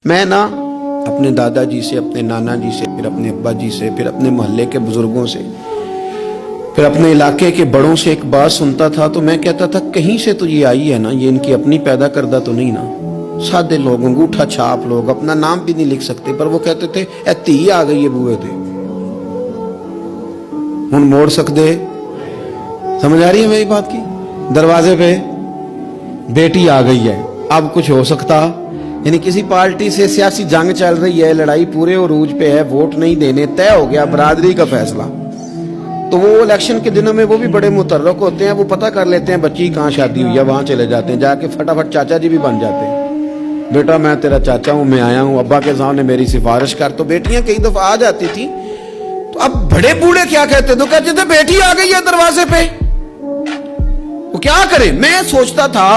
میں نا اپنے دادا جی سے، اپنے نانا جی سے، پھر اپنے ابا جی سے، پھر اپنے محلے کے بزرگوں سے، پھر اپنے علاقے کے بڑوں سے ایک بات سنتا تھا تو میں کہتا تھا کہیں سے تو یہ آئی ہے نا، یہ ان کی اپنی پیدا کردہ تو نہیں نا۔ سادے لوگ، انگوٹھا چھاپ لوگ، اپنا نام بھی نہیں لکھ سکتے، پر وہ کہتے تھے اے تھی آ گئی ہے بوئے تھے ہن موڑ سکتے۔ سمجھ آ رہی ہے میری بات کی؟ دروازے پہ بیٹی آ گئی ہے، اب کچھ ہو سکتا؟ یعنی کسی پارٹی سے سیاسی جنگ چل رہی ہے، لڑائی پورے عروج پہ ہے، ووٹ نہیں دینے، طے ہو گیا برادری کا فیصلہ، تو وہ الیکشن کے دنوں میں وہ بھی بڑے متحرک ہوتے ہیں، وہ پتہ کر لیتے ہیں بچی کہاں شادی ہوئی ہے، وہاں چلے جاتے ہیں، جا کے فٹافٹ چاچا جی بھی بن جاتے ہیں، بیٹا میں تیرا چاچا ہوں، میں آیا ہوں، ابا کے سامنے میری سفارش کر۔ تو بیٹیاں کئی دفعہ آ جاتی تھی، تو اب بڑے بوڑھے کیا کہتے تو کہتے تھے بیٹی آ گئی ہے دروازے پہ، وہ کیا کرے؟ میں سوچتا تھا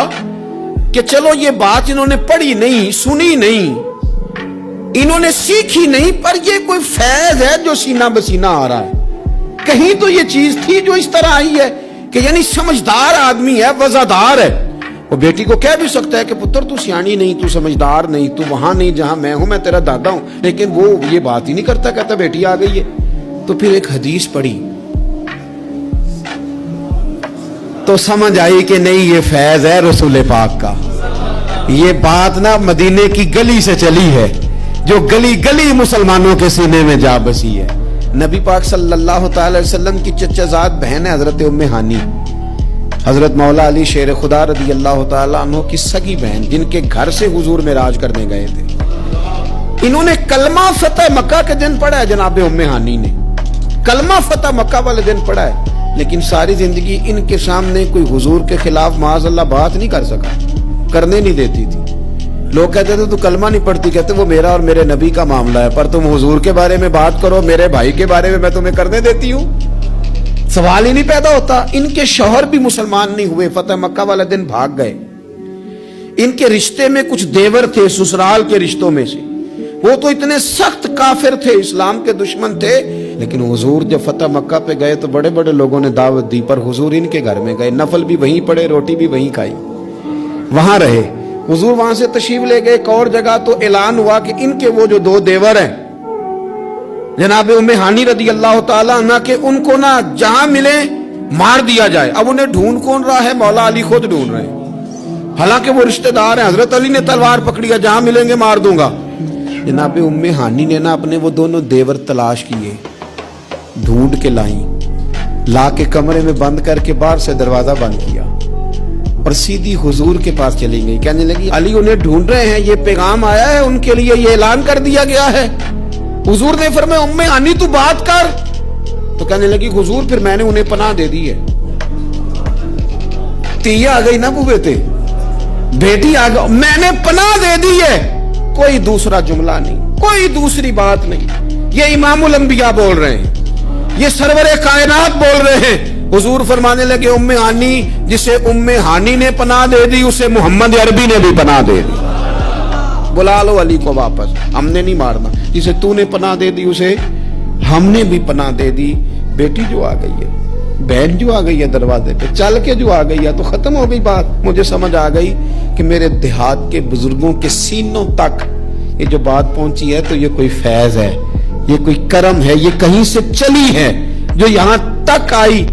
کہ چلو یہ بات انہوں نے پڑھی نہیں، سنی نہیں، انہوں نے سیکھی نہیں، پر یہ کوئی فیض ہے جو سینہ بسینہ آ رہا ہے۔ کہیں تو یہ چیز تھی جو اس طرح آئی ہے کہ یعنی سمجھدار آدمی ہے، وزادار ہے، وہ بیٹی کو کہہ بھی سکتا ہے کہ پتر تو سیانی نہیں، تو سمجھدار نہیں، تو وہاں نہیں جہاں میں ہوں، میں تیرا دادا ہوں، لیکن وہ یہ بات ہی نہیں کرتا، کہتا بیٹی آ گئی ہے۔ تو پھر ایک حدیث پڑھی تو سمجھ آئی کہ نہیں، یہ فیض ہے رسول پاک کا، یہ بات نا مدینے کی گلی سے چلی ہے، جو گلی گلی مسلمانوں کے سینے میں جا بسی ہے۔ نبی پاک صلی اللہ تعالی وسلم کی چچا زاد بہن ہے حضرت ام ہانی، حضرت مولا علی شیر خدا رضی اللہ تعالی عنہ کی سگی بہن، جن کے گھر سے حضور معراج کرنے گئے تھے۔ انہوں نے کلمہ فتح مکہ کے دن پڑھا ہے، جناب ام ہانی نے کلمہ فتح مکہ والے دن پڑھا ہے، لیکن ساری زندگی ان کے سامنے کوئی حضور کے خلاف معاذ اللہ بات نہیں کر سکا، کرنے نہیں دیتی تھی۔ لوگ کہتے تھے تو کلمہ نہیں پڑھتی، کہتے وہ میرا اور میرے نبی کا معاملہ ہے، پر تم حضور کے بارے میں بات کرو، میرے بھائی کے بارے میں تمہیں کرنے دیتی ہوں، سوال ہی نہیں پیدا ہوتا۔ ان کے شوہر بھی مسلمان نہیں ہوئے، فتح مکہ والے دن بھاگ گئے۔ ان کے رشتے میں کچھ دیور تھے سسرال کے رشتوں میں سے، وہ تو اتنے سخت کافر تھے، اسلام کے دشمن تھے، لیکن حضور جب فتح مکہ پہ گئے تو بڑے بڑے لوگوں نے دعوت دی، پر حضور ان کے گھر میں گئے، نفل بھی وہیں پڑے، روٹی بھی وہیں کھائی، وہاں رہے۔ حضور وہاں سے تشریف لے گئے ایک اور جگہ، تو اعلان ہوا کہ ان کے وہ جو دو دیور ہیں جناب ام ہانی رضی اللہ تعالیٰ عنہ کے، ان کو نہ جہاں ملے مار دیا جائے۔ اب انہیں ڈھونڈ کون رہا ہے؟ مولا علی خود ڈھونڈ رہے ہیں، حالانکہ وہ رشتہ دار ہیں، حضرت علی نے تلوار پکڑی ہے، جہاں ملیں گے مار دوں گا۔ جناب ام ہانی نے نا اپنے وہ دونوں دیور تلاش کیے، ڈھونڈ کے لائیں، لا کے کمرے میں بند کر کے باہر سے دروازہ بند کیا اور سیدھی حضور کے پاس چلی گئی، کہنے لگی علی انہیں ڈھونڈ رہے ہیں، یہ پیغام آیا ہے ان کے لیے، یہ اعلان کر دیا گیا ہے۔ حضور نے فرمایا ام ہانی تو بات کر، تو کہنے لگی حضور پھر میں نے انہیں پناہ دے دی ہے، تی آ گئی نا بوئے تھے، بیٹی آ گئی، میں نے پناہ دے دی ہے، کوئی دوسرا جملہ نہیں، کوئی دوسری بات نہیں۔ یہ امام الانبیاء بول رہے ہیں، یہ سرور کائنات بول رہے ہیں۔ حضور فرمانے لگے ام ہانی، جسے ام ہانی نے پناہ دے دی اسے محمد عربی نے بھی پناہ دے دی، بلا لو علی کو واپس، ہم نے نہیں مارنا، جسے تو نے پناہ دے دی اسے ہم نے بھی پناہ دے دی۔ بیٹی جو آ گئی ہے، بہن جو آ گئی ہے دروازے پہ، چل کے جو آ گئی ہے، تو ختم ہو گئی بات۔ مجھے سمجھ آ گئی کہ میرے دیہات کے بزرگوں کے سینوں تک یہ جو بات پہنچی ہے تو یہ کوئی فیض ہے، یہ کوئی کرم ہے، یہ کہیں سے چلی ہے جو یہاں تک آئی۔